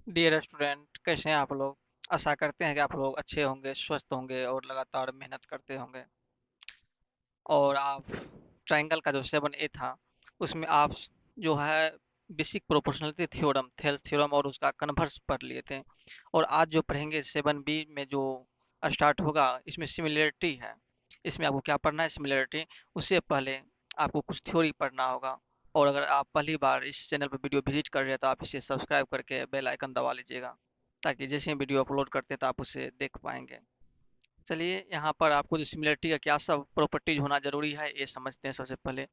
Dear student, कैसे हैं आप लोग। आशा करते हैं कि आप लोग अच्छे होंगे, स्वस्थ होंगे और लगातार मेहनत करते होंगे। और आप ट्रायंगल का जो 7A था उसमें आप जो है basic proportionality theorem, Thales theorem और उसका कन्वर्स पढ़ लिए थे। और आज जो पढ़ेंगे 7B में जो स्टार्ट होगा, इसमें सिमिलरिटी है। इसमें आपको क्या पढ़ना है, सिमिलरिटी। उससे पहले आपको कुछ थ्योरी पढ़ना होगा। और अगर आप पहली बार इस चैनल पर वीडियो विजिट कर रहे हैं तो आप इसे सब्सक्राइब करके बेल आइकन दबा लीजिएगा, ताकि जैसे ही वीडियो अपलोड करते हैं तो आप उसे देख पाएंगे। चलिए, यहाँ पर आपको जो सिमिलरिटी का क्या सब प्रॉपर्टीज होना जरूरी है ये समझते हैं। सबसे पहले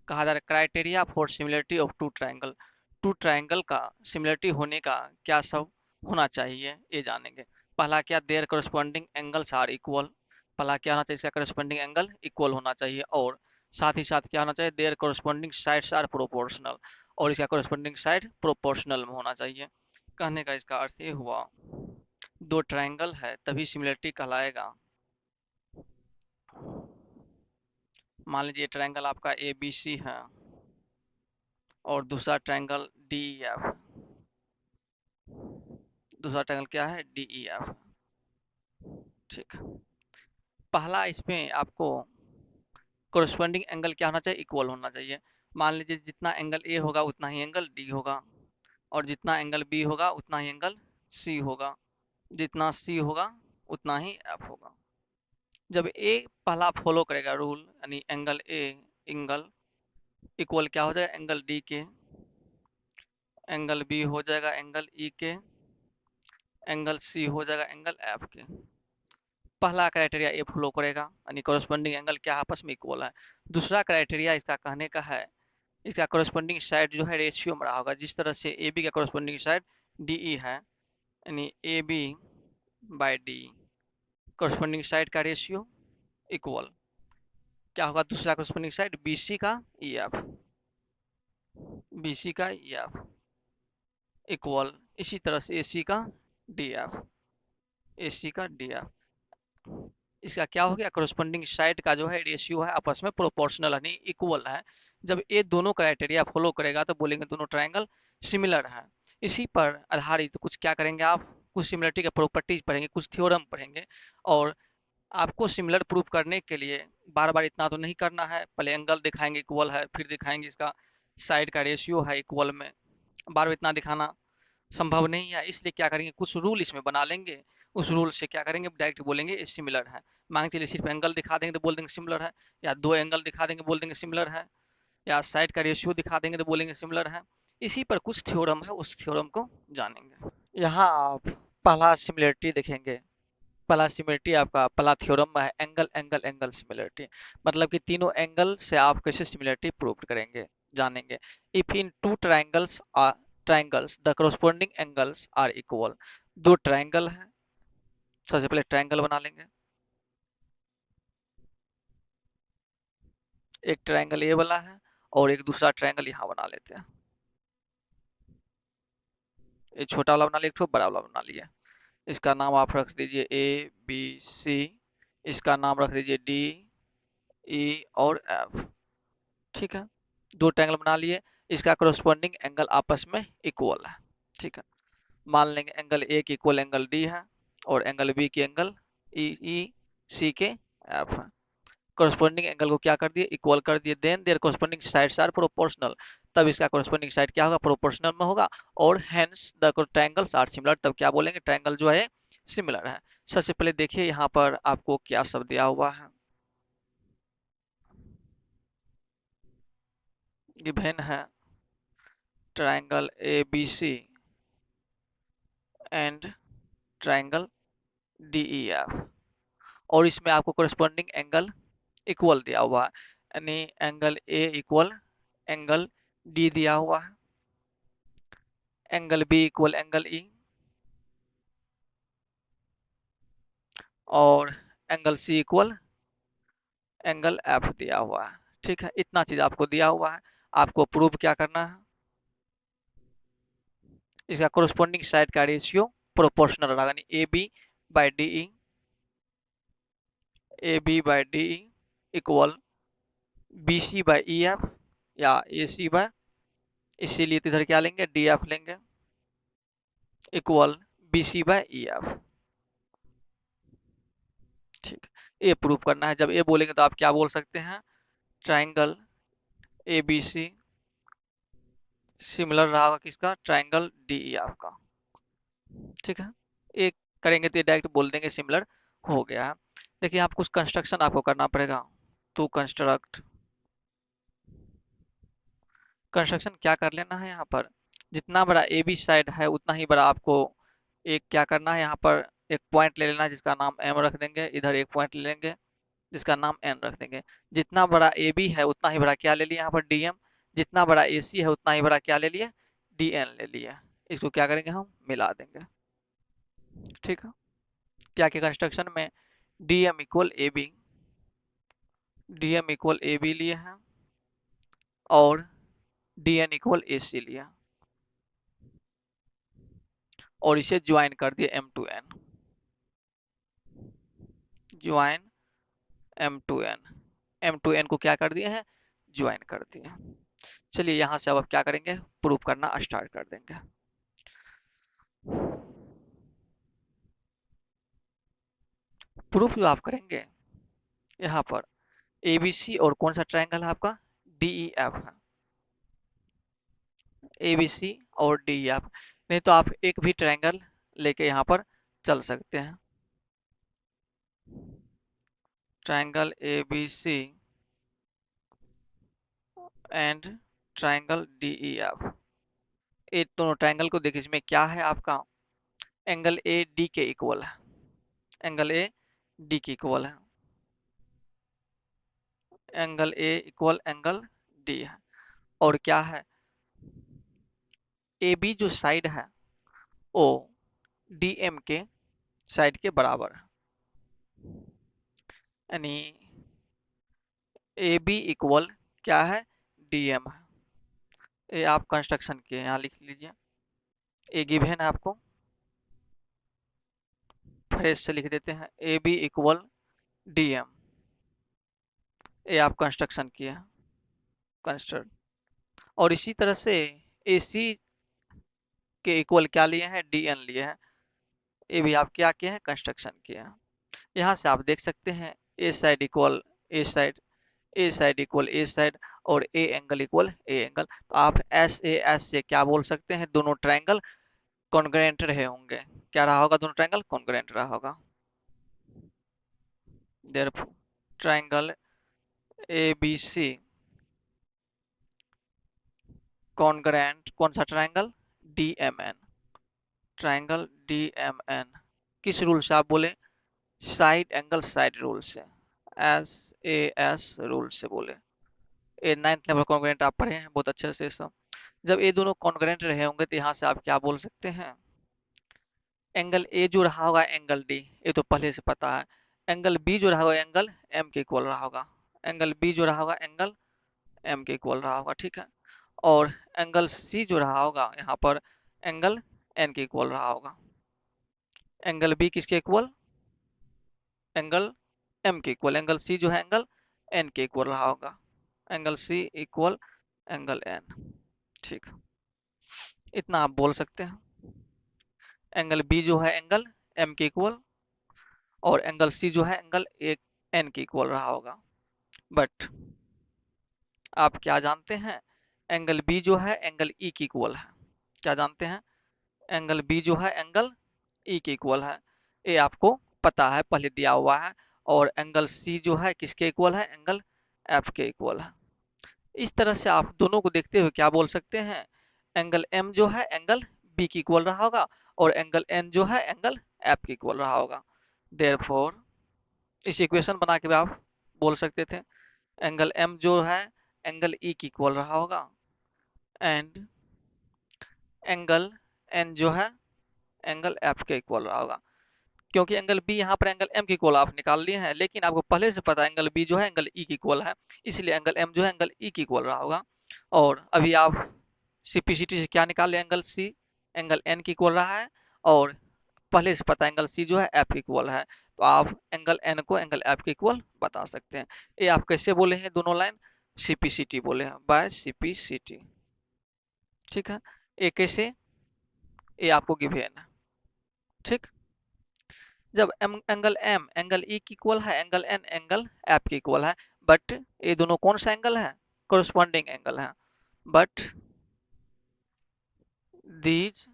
कहा जा रहा है criteria for similarity of two triangle. Two triangle का सिमिलरिटी होने का क्या सब होना चाहिए ये जानेंगे। पहला क्या, their corresponding angles are equal. पहला क्या होना चाहिए, इसका करस्पॉन्डिंग एंगल इक्वल होना चाहिए। और साथ ही साथ क्या होना चाहिए, their corresponding sides are proportional. और इसका करस्पॉन्डिंग साइड प्रोपोर्शनल में होना चाहिए। कहने का इसका अर्थ ये हुआ, दो ट्रायंगल है तभी सिमिलरिटी कहलाएगा। मान लीजिए ट्रायंगल आपका ए बी सी है और दूसरा ट्रायंगल डी ई एफ। दूसरा ट्रायंगल क्या है, डी ई एफ। ठीक है। पहला इसमें आपको कोरस्पॉन्डिंग एंगल क्या होना चाहिए, इक्वल होना चाहिए। मान लीजिए जितना एंगल ए होगा उतना ही एंगल डी होगा, और जितना एंगल बी होगा उतना ही एंगल सी होगा, जितना सी होगा उतना ही एफ होगा। जब ए पहला फॉलो करेगा रूल, यानी एंगल ए एंगल इक्वल क्या हो जाएगा, एंगल डी के। एंगल बी हो जाएगा एंगल ई के। एंगल सी हो जाएगा एंगल एफ के। पहला क्राइटेरिया ए फॉलो करेगा, यानी कोरस्पॉन्डिंग एंगल क्या आपस में इक्वल है। दूसरा क्राइटेरिया इसका कहने का है, इसका कोरस्पॉन्डिंग साइड जो है रेशियो में रहा होगा। जिस तरह से ए बी का कोरस्पॉन्डिंग साइड डी ई है, यानी A B by D, corresponding side का रेशियो इक्वल क्या होगा, दूसरा कोरस्पॉन्डिंग साइड बी सी का ई एफ। बी सी का ई एफ इक्वल इसी तरह से ए सी का डी एफ। ए सी का डी एफ, इसका क्या हो गया, कोरस्पॉन्डिंग साइड का जो है रेशियो है आपस में प्रोपोर्शनल यानी इक्वल है। जब ये दोनों क्राइटेरिया फॉलो करेगा तो बोलेंगे दोनों ट्रायंगल सिमिलर है। इसी पर आधारित कुछ क्या करेंगे आप, कुछ सिमिलरिटी के प्रॉपर्टीज पढ़ेंगे, कुछ थ्योरम पढ़ेंगे। और आपको सिमिलर प्रूफ करने के लिए बार बार इतना तो नहीं करना है, पहले एंगल दिखाएंगे इक्वल है, फिर दिखाएंगे इसका साइड का रेशियो है इक्वल में। बार बार इतना दिखाना संभव नहीं है, इसलिए क्या करेंगे, कुछ रूल इसमें बना लेंगे। उस रूल से क्या करेंगे, डायरेक्ट बोलेंगे ये सिमिलर है। मान चलिए सिर्फ एंगल दिखा देंगे तो बोल देंगे सिमिलर है, या दो एंगल दिखा देंगे बोल देंगे सिमिलर है, या साइड का रेशियो दिखा देंगे तो बोलेंगे सिमिलर है। इसी पर कुछ थ्योरम है, उस थ्योरम को जानेंगे। यहाँ आप पहला सिमिलरिटी देखेंगे। पहला सिमिलरिटी आपका पहला थ्योरम में है, एंगल एंगल एंगल सिमिलरिटी। मतलब कि तीनों एंगल से आप कैसे सिमिलरिटी प्रूव करेंगे, जानेंगे। If in two triangles are triangles the corresponding angles are equal. दो ट्राइंगल है, सबसे पहले ट्राइंगल बना लेंगे। एक ट्राइंगल ए वाला है और एक दूसरा ट्राइंगल यहाँ बना लेते हैं। एक छोटा वाला बना लिया, एक बड़ा वाला बना लिया। इसका नाम आप रख दीजिए ए बी सी। इसका नाम रख दीजिए डी ई और एफ। ठीक है, दो ट्रायंगल बना लिए। इसका करस्पॉन्डिंग एंगल आपस में इक्वल है। ठीक है, मान लेंगे एंगल ए की इक्वल एंगल डी है और एंगल बी की एंगल ई ई सी के एफ है। करस्पॉन्डिंग एंगल को क्या कर दिए, इक्वल कर दिए। Then their corresponding sides are proportional. तब इसका करस्पॉन्डिंग साइड क्या होगा, प्रोपोर्शनल में होगा। और hence the triangles are similar, तब क्या बोलेंगे, ट्रायंगल जो है सिमिलर है। सबसे पहले देखिए यहाँ पर आपको क्या सब दिया हुआ है। गिवन है triangle A B C and triangle D E F, और इसमें आपको कोरस्पॉन्डिंग एंगल इक्वल दिया हुआ है, यानी angle A equal angle D दिया हुआ है, angle B equal angle E, और angle C equal angle F दिया हुआ है। ठीक है, इतना चीज आपको दिया हुआ है। आपको प्रूव क्या करना है, इसका कोरस्पॉन्डिंग साइड का रेशियो प्रोपोर्शनल रहेगा, यानी A B by D E, A B by D E equal B C by E F, या ए सी बाय, इसीलिए तो इधर क्या लेंगे, डी एफ लेंगे। Equal B C by E F. ठीक, ये प्रूव करना है। जब ये बोलेंगे तो आप क्या बोल सकते हैं, triangle A B C similar रहा होगा किसका, ट्राइंगल डी ई एफ का। ठीक है, एक करेंगे तो डायरेक्ट बोल देंगे सिमिलर हो गया। देखिए आप कुछ कंस्ट्रक्शन आपको करना पड़ेगा। तो कंस्ट्रक्ट, कंस्ट्रक्शन क्या कर लेना है यहाँ पर, जितना बड़ा ए बी साइड है उतना ही बड़ा आपको एक क्या करना है, यहाँ पर एक पॉइंट ले लेना है जिसका नाम एम रख देंगे, इधर एक पॉइंट ले लेंगे जिसका नाम एन रख देंगे। जितना बड़ा ए बी है उतना ही बड़ा क्या ले लिया यहाँ पर डी एम, जितना बड़ा ए सी है उतना ही बड़ा क्या ले लिए, डी एन ले लिया। इसको क्या करेंगे, हम मिला देंगे। ठीक है, क्या के कंस्ट्रक्शन में D M equal A B, D M equal A B लिए हैं और D N equal A C लिया और इसे ज्वाइन कर दिए M to N, join M to N, M to N को क्या कर दिए हैं, ज्वाइन कर दिए। चलिए यहाँ से अब क्या करेंगे, प्रूफ करना स्टार्ट कर देंगे। प्रूफ जो आप करेंगे यहाँ पर ए बी सी और कौन सा ट्रायंगल है आपका, डी ई एफ है, ए बी सी और डी ई एफ। नहीं तो आप एक भी ट्रायंगल लेके यहाँ पर चल सकते हैं, triangle A B C and triangle D E F. ये दोनों ट्रायंगल को देखिए, इसमें क्या है आपका, एंगल ए डी के इक्वल है, एंगल ए डी के इक्वल है, angle A equal angle D है। और क्या है, ए बी जो साइड है वो डी एम के साइड के बराबर है, यानी ए बी इक्वल क्या है, डी एम है। ये आप कंस्ट्रक्शन के यहाँ लिख लीजिए, ए गिवन है आपको, फ्रेश से लिख देते हैं A B equal D M. ये आप कंस्ट्रक्शन किए हैं, कंस्ट्रक्ट। और इसी तरह से ए सी के इक्वल क्या लिए हैं, डी एन लिए हैं। ये भी आप क्या किए हैं, कंस्ट्रक्शन किए हैं। यहाँ से आप देख सकते हैं ए साइड इक्वल ए साइड, ए साइड इक्वल ए साइड और ए एंगल इक्वल ए एंगल। तो आप एस ए एस से क्या बोल सकते हैं, दोनों ट्रायंगल कॉन्ग्रुएंट रहे होंगे। क्या रहा होगा, दोनों ट्रायंगल कॉन्ग्रुएंट रहा होगा। Therefore triangle A B C congruent, कौन सा triangle, D M N, triangle D M N. किस रूल से आप बोले, साइड एंगल साइड रूल से, एस ए एस रूल से बोले। ये 9th लेवल कॉन्ग्रुएंट आप पढ़े हैं बहुत अच्छे से सब। जब ये दोनों कॉन्ग्रुएंट रहे होंगे तो यहाँ से आप क्या बोल सकते हैं, एंगल ए जो रहा होगा एंगल डी, ये तो पहले से पता है। एंगल बी जो रहा होगा एंगल एम के इक्वल रहा होगा, एंगल बी जो रहा होगा एंगल एम के इक्वल रहा होगा। ठीक है, और एंगल सी जो रहा होगा यहाँ पर एंगल एन के इक्वल रहा होगा। एंगल बी किसके इक्वल, एंगल एम के इक्वल, एंगल सी जो है एंगल एन के इक्वल रहा होगा, angle C equal angle N. ठीक, इतना आप बोल सकते हैं। एंगल बी जो है एंगल एम के इक्वल और एंगल सी जो है एंगल एक एन के इक्वल रहा होगा। बट आप क्या जानते हैं, एंगल बी जो है एंगल ई के इक्वल है। क्या जानते हैं, एंगल बी जो है एंगल ई के इक्वल है, ये आपको पता है, पहले दिया हुआ है। और एंगल सी जो है किसके इक्वल है, एंगल एफ के इक्वल है। इस तरह से आप दोनों को देखते हुए क्या बोल सकते हैं, एंगल एम जो है एंगल बी के इक्वल रहा होगा और एंगल एन जो है एंगल एफ के इक्वल रहा होगा। देयरफॉर इस इक्वेशन बना के भी आप बोल सकते थे, एंगल एम जो है एंगल ई के इक्वल रहा होगा एंड एंगल एन जो है एंगल एफ के इक्वल रहा होगा। क्योंकि एंगल बी यहाँ पर एंगल एम के इक्वल आप निकाल लिए हैं, लेकिन आपको पहले से पता है एंगल बी जो है एंगल ई के इक्वल है, इसलिए एंगल एम जो है एंगल ई के इक्वल रहा होगा। और अभी आप सीपीसीटी से क्या निकाल लिया, एंगल सी एंगल एन के इक्वल रहा है और पहले से पता है एंगल सी जो है एफ के इक्वल है, तो आप एंगल एन को एंगल एफ के इक्वल बता सकते हैं। ये आप कैसे बोले हैं दोनों लाइन, सीपीसीटी बोले हैं, बाय सीपीसीटी। ठीक है, ये कैसे, ये आपको गिवन है। ठीक। जब एंगल ई की इक्वल है, एंगल एन एंगल एफ की इक्वल है, बट ये दोनों कौन सा एंगल है? कोरस्पॉन्डिंग एंगल है। But these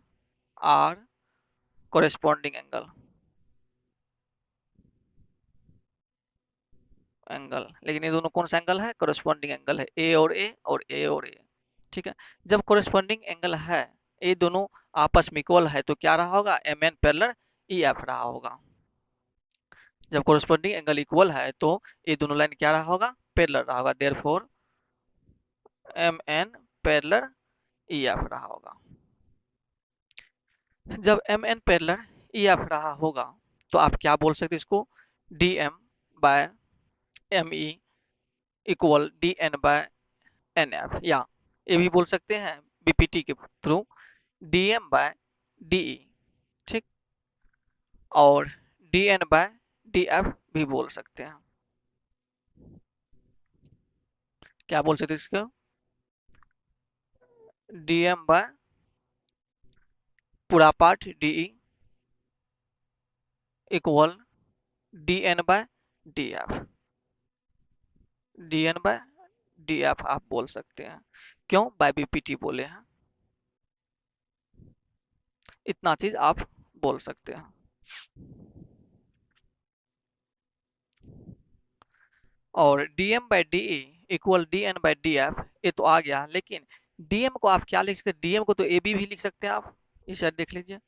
are corresponding angle, लेकिन ये दोनों कौन सा एंगल है? कोरेस्पॉन्डिंग एंगल है, ए और ए और ए और ए। ठीक है। जब कोरेस्पॉन्डिंग एंगल है, ये दोनों आपस में इक्वल है, तो क्या रहा होगा? M N parallel E F रहा होगा। जब कोरेस्पॉन्डिंग एंगल इक्वल है तो ये दोनों लाइन क्या रहा होगा? पैरेलल रहा होगा, therefore M N parallel E F रहा होगा। जब M N parallel E F रहा होगा तो आप क्या बोल सकते हैं इसको? D M by M E equal D N by N F, या ये भी बोल सकते हैं बीपीटी के through D M by D E. ठीक। और D N by D F भी बोल सकते हैं। क्या बोल सकते हैं इसको? डी एम बाय पूरा part D E equal D N by D F. D N by D F आप बोल सकते हैं। क्यों? बाय बीपीटी बोले हैं। इतना चीज आप बोल सकते हैं। और D M by D E equal D N by D F, ये तो आ गया, लेकिन डीएम को आप क्या लिख सकते हैं? डीएम को तो ए बी भी लिख सकते हैं आप। इस साइड देख लीजिए,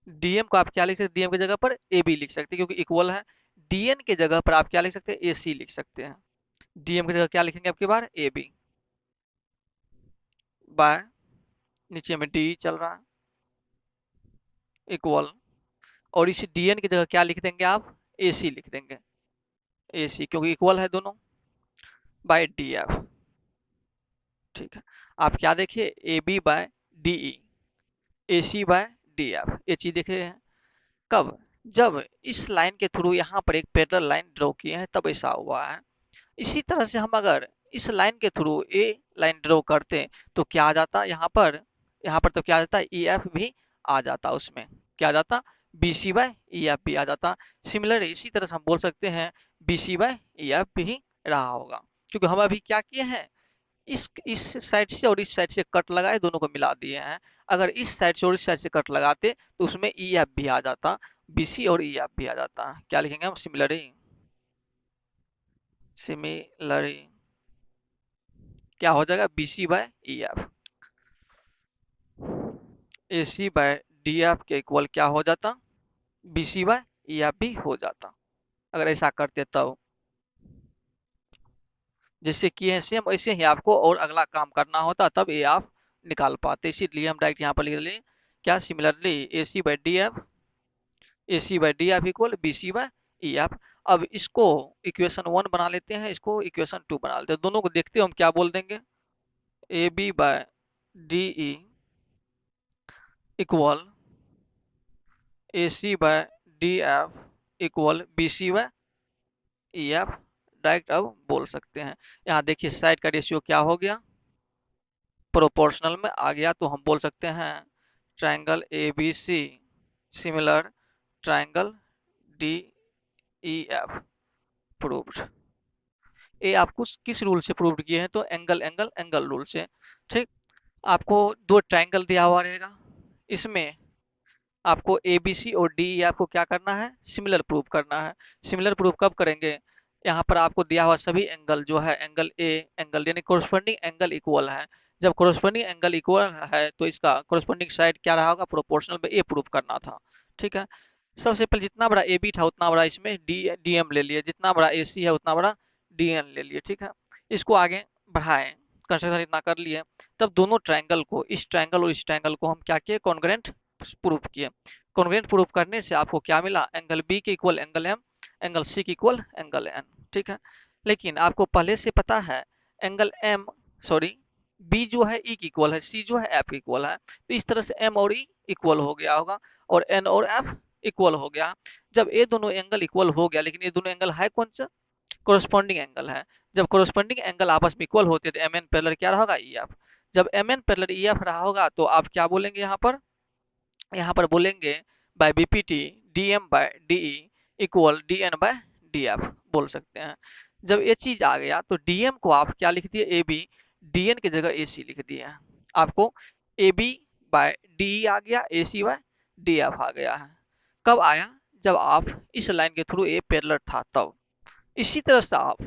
डीएम को आप क्या लिख सकते हैं? डीएम की जगह पर ए बी लिख सकते हैं क्योंकि इक्वल है। डीएन के जगह पर आप क्या लिख सकते हैं? ए सी लिख सकते हैं। डीएम की जगह क्या लिखेंगे आपकी बार? ए बी बाय, नीचे में डी चल रहा है, इक्वल, और इस डीएन की जगह क्या लिख देंगे आप? ए सी लिख देंगे। ए सी क्योंकि इक्वल है दोनों, बाय डी एफ। ठीक है। आप क्या देखिए? A B by D E, A C by D F, ये चीज देख रहे हैं। कब? जब इस लाइन के थ्रू यहाँ पर एक पैरेलल लाइन ड्रॉ किए हैं तब ऐसा हुआ है। इसी तरह से हम अगर इस लाइन के थ्रू ए लाइन ड्रॉ करते तो क्या आ जाता यहाँ पर? यहाँ पर तो क्या आ जाता? ई एफ भी आ जाता, उसमें क्या आ जाता? B C by E F भी आ जाता। सिमिलर इसी तरह से हम बोल सकते हैं B C by E F भी रहा होगा, क्योंकि हम अभी क्या किए हैं? इस साइड से और इस साइड से कट लगाए, दोनों को मिला दिए हैं। अगर इस साइड से और इस साइड से कट लगाते तो उसमें ई एफ भी आ जाता, बीसी और ई एफ भी आ जाता। क्या लिखेंगे हम? सिमिलरी, सिमिलरी क्या हो जाएगा? BC bye E F, A C by D F के इक्वल क्या हो जाता? बीसी बाय ई एफ भी हो जाता, अगर ऐसा करते तब। जैसे किए हैं सेम वैसे ही आपको और अगला काम करना होता, तब ये आप निकाल पाते। इसीलिए हम डायरेक्ट यहाँ पर लिख लें क्या? Similarly A C by D F, A C by D F equal B C by E F. अब इसको इक्वेशन 1 बना लेते हैं, इसको इक्वेशन 2 बना लेते हैं। दोनों को देखते हैं हम क्या बोल देंगे? A B by D E equal A C by D F equal B C by E F, direct अब बोल सकते हैं। यहाँ देखिए साइड का रेशियो क्या हो गया? प्रोपोर्शनल में आ गया, तो हम बोल सकते हैं triangle A B C similar triangle D E F proved. ये आपको किस रूल से प्रूव्ड किए हैं? तो एंगल एंगल एंगल रूल से। ठीक। आपको दो ट्राइंगल दिया हुआ रहेगा, इसमें आपको ए बी सी और डी ई आपको क्या करना है? सिमिलर प्रूव करना है। सिमिलर प्रूव कब करेंगे? यहाँ पर आपको दिया हुआ सभी एंगल जो है, एंगल ए एंगल यानी कोरस्पोंडिंग एंगल इक्वल है। जब कोरस्पोंडिंग एंगल इक्वल है तो इसका कोरस्पोंडिंग साइड क्या रहा होगा? प्रोपोर्शनल में ए प्रूव करना था। ठीक है। सबसे पहले जितना बड़ा ए बी था उतना बड़ा इसमें डी एम ले लिए, जितना बड़ा ए सी है उतना बड़ा डी एन ले लिए। ठीक है। इसको आगे बढ़ाएं, कंस्ट्रक्शन इतना कर लिए, तब दोनों ट्रायंगल को, इस ट्रायंगल और इस ट्रायंगल को हम क्या किए? कॉन्ग्रुएंट प्रूफ किए। कॉन्ग्रुएंट प्रूफ करने से आपको क्या मिला? एंगल बी के equal angle M, angle C के इक्वल एंगल एन। ठीक है। लेकिन आपको पहले से पता है एंगल एम, सॉरी, बी जो है ई की इक्वल है, सी जो है एफ इक्वल है, तो इस तरह से एम और ई इक्वल हो गया होगा और एन और एफ इक्वल हो गया। जब ये दोनों एंगल इक्वल हो गया, लेकिन ये दोनों एंगल है कौन सा? कोरस्पॉन्डिंग एंगल है। जब कोरस्पॉन्डिंग एंगल आपस में इक्वल होते तो एम एन पैरेलल क्या होगा? E F. जब M N parallel E F रहा होगा तो आप क्या बोलेंगे यहाँ पर? यहाँ पर बोलेंगे by BPT, DM by DE equal DN by DF बोल सकते हैं। जब ये चीज आ गया तो डीएम को आप क्या लिख दिए, ए बी, डीएन की जगह ए सी लिख दिए। आपको ए बी बाय डी आ गया, ए सी बाय डी एफ आ गया है। कब आया, जब आप इस लाइन के थ्रू ए पैरेलल था तब। इसी तरह से आप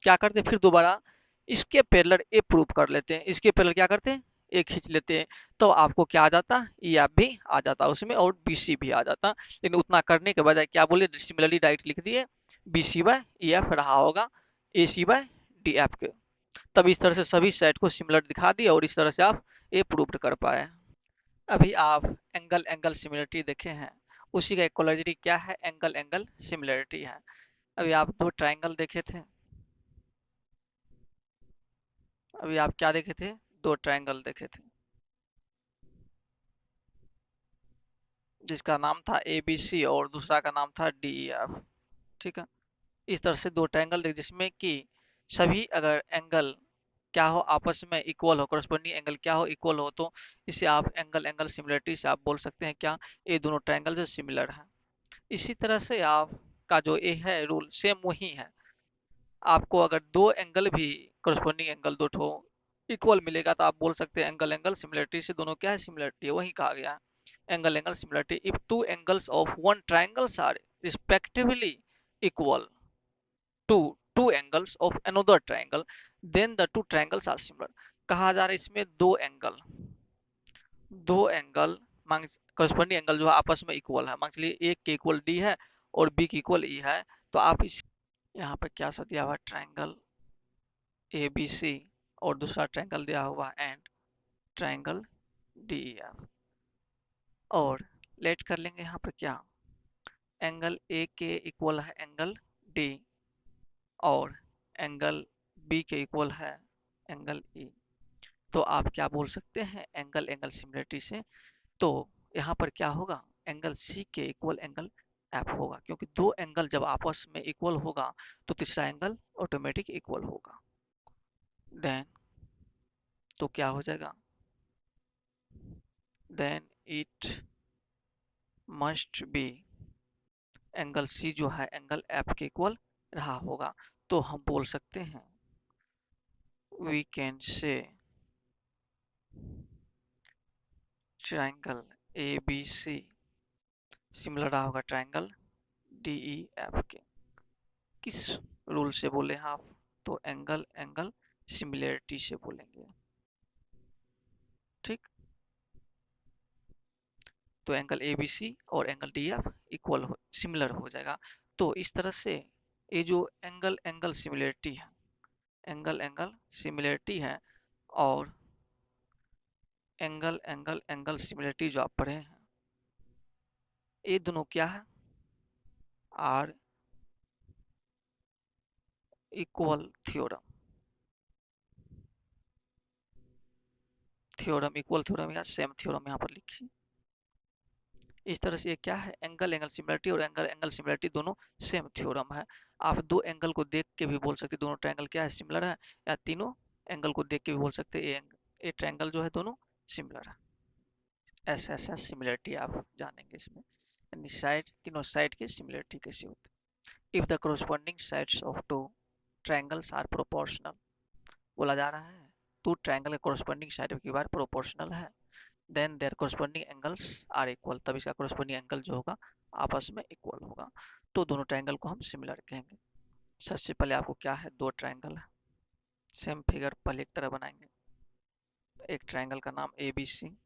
क्या करते हैं, फिर दोबारा इसके पैरेलल ए प्रूव कर लेते हैं, इसके पैरेलल क्या करते हैं, ए खींच लेते हैं। तो आपको क्या आ जाता, ई एफ भी आ जाता उसमें और बी सी भी आ जाता। लेकिन उतना करने के बजाय क्या बोले, सिमिलरली डायरेक्ट लिख दिए, B C by E F रहा होगा A C by D F के। तब इस तरह से सभी सेट को सिमिलर दिखा दिया और इस तरह से आप ए प्रूव कर पाए। अभी आप एंगल एंगल सिमिलरिटी देखे हैं, उसी का इक्वलिटी क्या है, एंगल एंगल सिमिलरिटी है। अभी आप दो ट्राइंगल देखे थे, अभी आप क्या देखे थे, दो ट्राइंगल देखे थे जिसका नाम था ए बी सी और दूसरा का नाम था डी ई एफ। ठीक है, इस तरह से दो ट्राइंगल देखे जिसमें कि सभी अगर एंगल क्या हो आपस में इक्वल हो, करस्पॉन्डिंग एंगल क्या हो इक्वल हो, तो इसे आप एंगल एंगल सिमिलरिटी से आप बोल सकते हैं क्या, ये दोनों ट्राइंगल से सिमिलर है। इसी तरह से आप का जो ए है रूल सेम वही है। आपको अगर दो एंगल भी करस्पॉन्डिंग एंगल दो ठो इक्वल मिलेगा तो आप बोल सकते हैं एंगल एंगल सिमिलरिटी से दोनों क्या है, सिमिलरिटी है, वही कहा गया है angle angle similarity. If two angles of one triangles are respectively equal to two angles of another triangle then the two triangles are similar. कहा जा रहा है इसमें दो एंगल मांग करस्पॉन्डिंग एंगल जो है आपस में इक्वल है, मान चलिए एक के इक्वल डी है और बी के इक्वल ई है, तो आप इस यहाँ पे क्या सा दिया हुआ, ट्राइंगल ए बी सी और दूसरा ट्राइंगल दिया हुआ and triangle D E F. और लेट कर लेंगे यहाँ पर क्या, एंगल ए के इक्वल है एंगल डी और एंगल बी के इक्वल है एंगल ई। तो आप क्या बोल सकते हैं एंगल एंगल सिमिलरिटी से, तो यहाँ पर क्या होगा, एंगल सी के इक्वल एंगल एफ होगा, क्योंकि दो एंगल जब आपस में इक्वल होगा तो तीसरा एंगल ऑटोमेटिक इक्वल होगा। देन तो क्या हो जाएगा, then it must be, angle C जो है एंगल एफ के इक्वल रहा होगा। तो हम बोल सकते हैं we can say triangle A B C similar रहा होगा ट्राइंगल डी ई एफ के। किस रूल से बोले हैं आप, तो एंगल एंगल सिमिलरिटी से बोलेंगे। ठीक, तो एंगल ए बी सी और एंगल डी एफ इक्वल हो सिमिलर हो जाएगा। तो इस तरह से ये जो एंगल एंगल सिमिलरिटी है, एंगल एंगल सिमिलरिटी है और एंगल एंगल एंगल सिमिलरिटी जो आप पढ़े हैं, ये दोनों क्या है, are equal theorem. Theorem equal theorem या सेम थ्योरम यहाँ पर लिखिए। इस तरह से ये क्या है, एंगल एंगल सिमिलरिटी और एंगल एंगल सिमिलरिटी दोनों सेम थ्योरम है। आप दो एंगल को देख के भी बोल सकते दोनों ट्रायंगल क्या है, सिमिलर है, या तीनों एंगल को देख के भी बोल सकते ये ट्रायंगल जो है दोनों सिमिलर है। एस एस एस सिमिलरिटी आप जानेंगे इसमें, यानी साइड तीनों साइड की सिमिलरिटी कैसी होती है। If the corresponding sides of two triangles are proportional, बोला जा रहा है टू ट्रायंगल के corresponding साइड की बार प्रोपोर्शनल है, then there corresponding angles are equal, तब इसका corresponding एंगल जो होगा आपस में इक्वल होगा, तो दोनों ट्रायंगल को हम सिमिलर कहेंगे। सबसे पहले आपको क्या है, दो ट्रायंगल है, सेम फिगर पहले एक तरह बनाएंगे। एक ट्रायंगल का नाम ए बी सी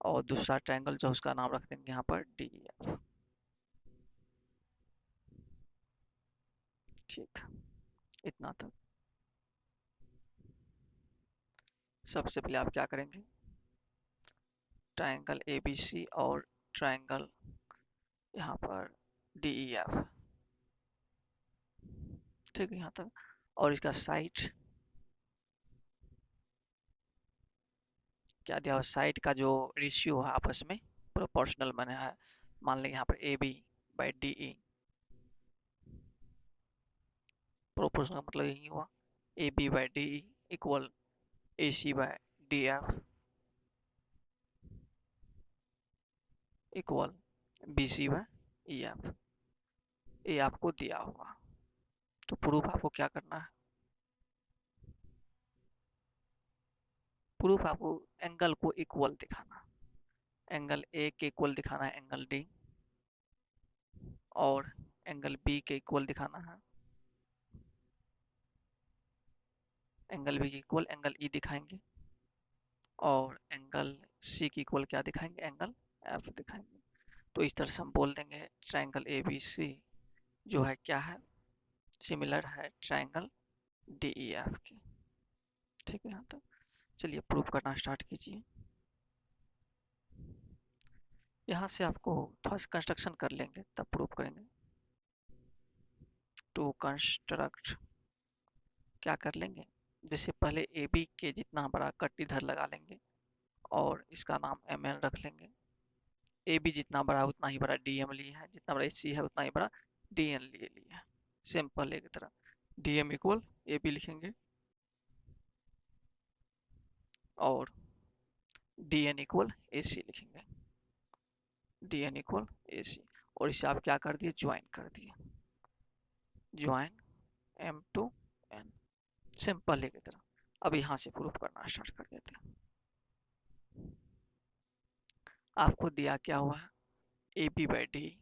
और दूसरा ट्रायंगल जो उसका नाम रख देंगे यहाँ पर डी एफ। ठीक, इतना तक। सबसे पहले आप क्या करेंगे, ट्रायंगल ए बी सी और ट्रायंगल यहाँ पर डी ई एफ, ठीक है यहाँ तक। और इसका साइड क्या दिया हुआ, साइड का जो रेशियो है आपस में प्रोपोर्शनल बना है। मान लेंगे यहाँ पर A B by D E, proportional मतलब यही हुआ A B by D E equal A C by D F equal B C by E F, ये आपको दिया होगा। तो प्रूफ आपको क्या करना है, प्रूफ आपको एंगल को इक्वल दिखाना, एंगल ए के इक्वल दिखाना है एंगल डी, और एंगल बी के इक्वल दिखाना है, एंगल बी के इक्वल एंगल ई दिखाएंगे, और एंगल सी की इक्वल क्या दिखाएंगे, एंगल एफ दिखाएंगे। तो इस तरह से हम बोल देंगे ट्रायंगल ए बी सी जो है क्या है, सिमिलर है ट्रायंगल डी ई एफ के। ठीक है, यहाँ तक चलिए प्रूव करना स्टार्ट कीजिए। यहाँ से आपको थोड़ा सा कंस्ट्रक्शन कर लेंगे तब प्रूव करेंगे। टू कंस्ट्रक्ट क्या कर लेंगे, जैसे पहले ए बी के जितना बड़ा कट इधर लगा लेंगे और इसका नाम एम एन रख लेंगे। ए बी जितना बड़ा है उतना ही बड़ा डी एम लिया है, जितना बड़ा सी है उतना ही बड़ा डी एन लिए लिया है। सिंपल एक तरह D M equal A B लिखेंगे और D N equal A C लिखेंगे, D N equal A C, और इसे आप क्या कर दिए, ज्वाइन कर दिए, join M to N, simple है की तरह। अब यहाँ से प्रूफ करना स्टार्ट कर देते हैं। आपको दिया क्या हुआ है, A B by D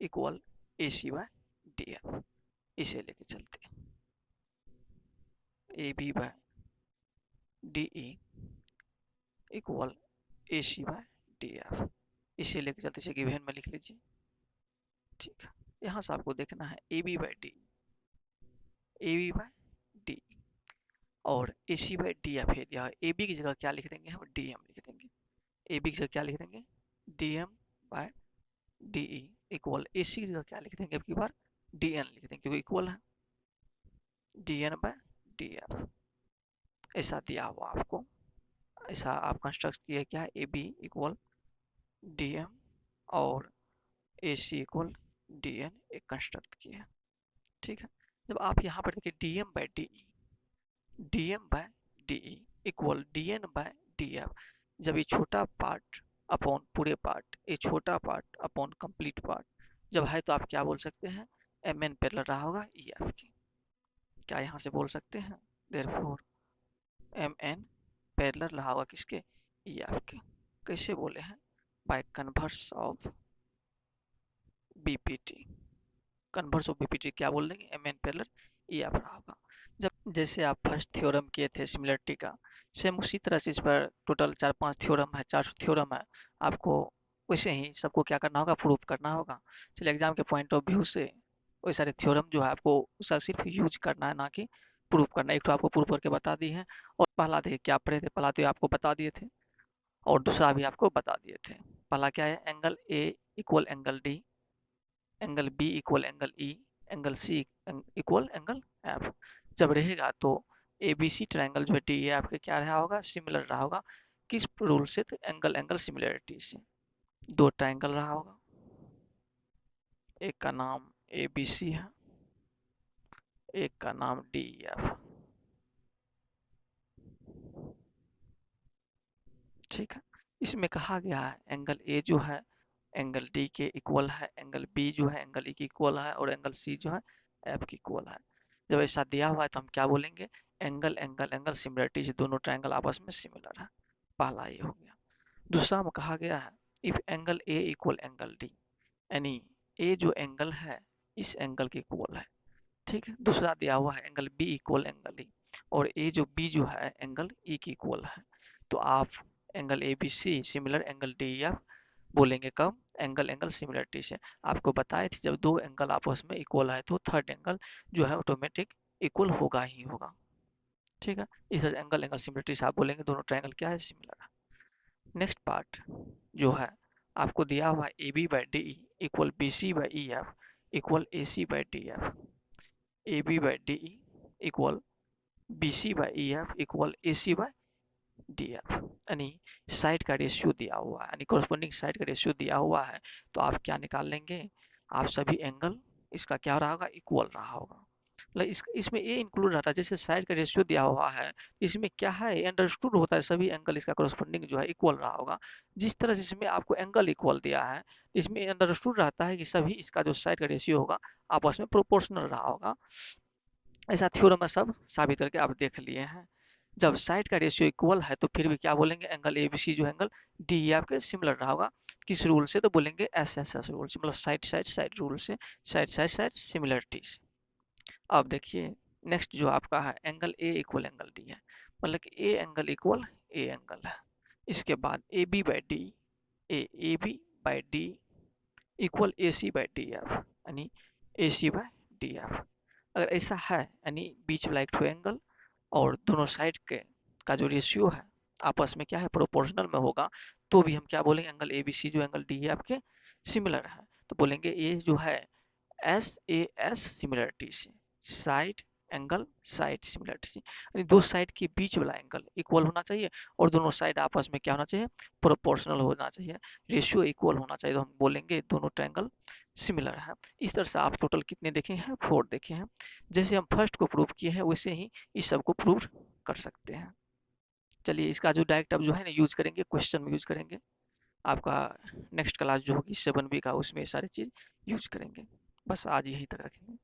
equal A C by D F, इसे लेके चलते हैं। A B by D E equal A C by D F, इसे लेके चलते, इसे गिवन में लिख लीजिए। ठीक है, यहाँ से आपको देखना है A B by D, A B by D और A C by D F है दिया है। ए बी की जगह क्या लिख देंगे, हम डी एम लिख देंगे। ए बी की जगह क्या लिख देंगे, D M by D E equal A C की जगह क्या लिख देंगे, अब की बार डी एन लिख देंगे क्योंकि इक्वल है, D N by D F. ऐसा दिया हुआ आपको, ऐसा आप कंस्ट्रक्ट किया क्या है, A B equal D M और A C equal D N एक कंस्ट्रक्ट किया। ठीक है, जब आप यहाँ पर देखिए D M by D E, D M by D E equal D N by D F, जब ये छोटा पार्ट अपॉन पूरे पार्ट, ये छोटा पार्ट अपॉन कंप्लीट पार्ट जब है तो आप क्या बोल सकते हैं, एम एन पैरेलल रहा होगा ई एफ की। क्या यहाँ से बोल सकते हैं, देयरफॉर एम एन पैरेलल रहा होगा किसके, ई एफ के। कैसे बोले हैं, by converse of BPT, converse of BPT क्या बोल देंगे, M N parallel E F रहा होगा। जब जैसे आप फर्स्ट थ्योरम किए थे सिमिलरिटी का, सेम उसी तरह से इस पर टोटल 4-5 थ्योरम है, 4 थ्योरम है, आपको वैसे ही सबको क्या करना होगा, प्रूव करना होगा। चलिए एग्जाम के पॉइंट ऑफ व्यू से वही सारे थ्योरम जो है आपको उसका सिर्फ यूज करना है, ना कि प्रूव करना है। एक तो आपको प्रूव करके बता दी है, और पहला देखिए क्या पढ़े थे, पहला तो आपको बता दिए थे और दूसरा भी आपको बता दिए थे। पहला क्या है, angle A equal angle D, angle B equal angle E, angle C equal angle F. जब रहेगा तो ए बी सी ट्रायंगल जो है डी ए आपके क्या रहा होगा, सिमिलर रहा होगा। किस रूल से, तो एंगल एंगल सिमिलरिटी से। दो ट्रायंगल रहा होगा, एक का नाम ए बी सी है, एक का नाम डी एफ। ठीक है, इसमें कहा गया है एंगल ए जो है एंगल डी के इक्वल है, एंगल बी जो है एंगल ई के इक्वल है, और एंगल सी जो है एफ के इक्वल है। जब ऐसा दिया हुआ है तो हम क्या बोलेंगे, एंगल एंगल एंगल सिमिलरिटी से दोनों ट्रायंगल आपस में सिमिलर है। पहला ये हो गया। दूसरा में कहा गया है if angle A equal angle D, यानी ए जो एंगल है इस एंगल के इक्वल है। ठीक है, दूसरा दिया हुआ है angle B equal angle E, और ए जो बी जो है एंगल ई की इक्वल है। तो आप angle A B C similar angle D F बोलेंगे कब, एंगल एंगल सिमिलरिटी से। आपको बताए थे जब दो एंगल आपस में इक्वल है तो थर्ड एंगल जो है ऑटोमेटिक इक्वल होगा ही होगा। ठीक है, इस तरह एंगल एंगल सिमिलरिटी से आप बोलेंगे दोनों ट्रायंगल क्या है, सिमिलर है। नेक्स्ट पार्ट जो है आपको दिया हुआ है A B by D E equal B C by E F equal A C by D F, A B by D E equal B C by E F equal A C by D F, यानी side का ratio दिया हुआ है, यानी corresponding side का ratio दिया हुआ है। तो आप क्या निकाल लेंगे, आप सभी एंगल इसका क्या रहा होगा, इक्वल रहा होगा। मतलब इसमें ये इंक्लूड रहता है, जैसे साइड का रेशियो दिया हुआ है, इसमें क्या है अंडरस्टूड होता है सभी एंगल इसका कॉरस्पॉन्डिंग जो है इक्वल रहा होगा। जिस तरह से इसमें आपको एंगल इक्वल दिया है, इसमें अंडरस्टूड रहता है कि सभी इसका जो साइड का रेशियो होगा आपस में प्रोपोर्शनल रहा होगा। ऐसा थ्योरम में सब साबित करके आप देख लिए हैं। जब साइड का रेशियो इक्वल है तो फिर भी क्या बोलेंगे, एंगल ए बी सी जो एंगल डी ई आपके सिमिलर रहा होगा। किस रूल से, तो बोलेंगे एस एस एस रूल से, मतलब साइड साइड साइड रूल से, साइड साइड साइड सिमिलरिटी से। अब देखिए नेक्स्ट जो आपका है angle A equal angle D है, मतलब कि A angle equal A angle है। इसके बाद A B by D, A B by D equal A C by D F, यानी A C by D F. अगर ऐसा है यानी बीच वाला एक टू एंगल और दोनों साइड के का जो रेशियो है आपस में क्या है प्रोपोर्शनल में होगा, तो भी हम क्या बोलेंगे एंगल ए बी सी जो एंगल डी है आपके सिमिलर है। तो बोलेंगे ये जो है एस ए एस सिमिलरिटी से, साइड एंगल साइड सिमिलरिटी से, यानी दो साइड के बीच वाला एंगल इक्वल होना चाहिए और दोनों साइड आपस में क्या होना चाहिए, प्रोपोर्शनल होना चाहिए, रेशियो इक्वल होना चाहिए। तो हम बोलेंगे दोनों ट्रायंगल सिमिलर है। इस तरह से आप टोटल कितने देखे हैं, 4 देखे हैं। जैसे हम फर्स्ट को प्रूव किए हैं वैसे ही इस सब को प्रूव कर सकते हैं। चलिए इसका जो डायरेक्ट अब जो है ना यूज करेंगे, क्वेश्चन में यूज करेंगे। आपका नेक्स्ट क्लास जो होगी 7B का, उसमें सारी चीज यूज करेंगे। बस आज यही तक रखेंगे।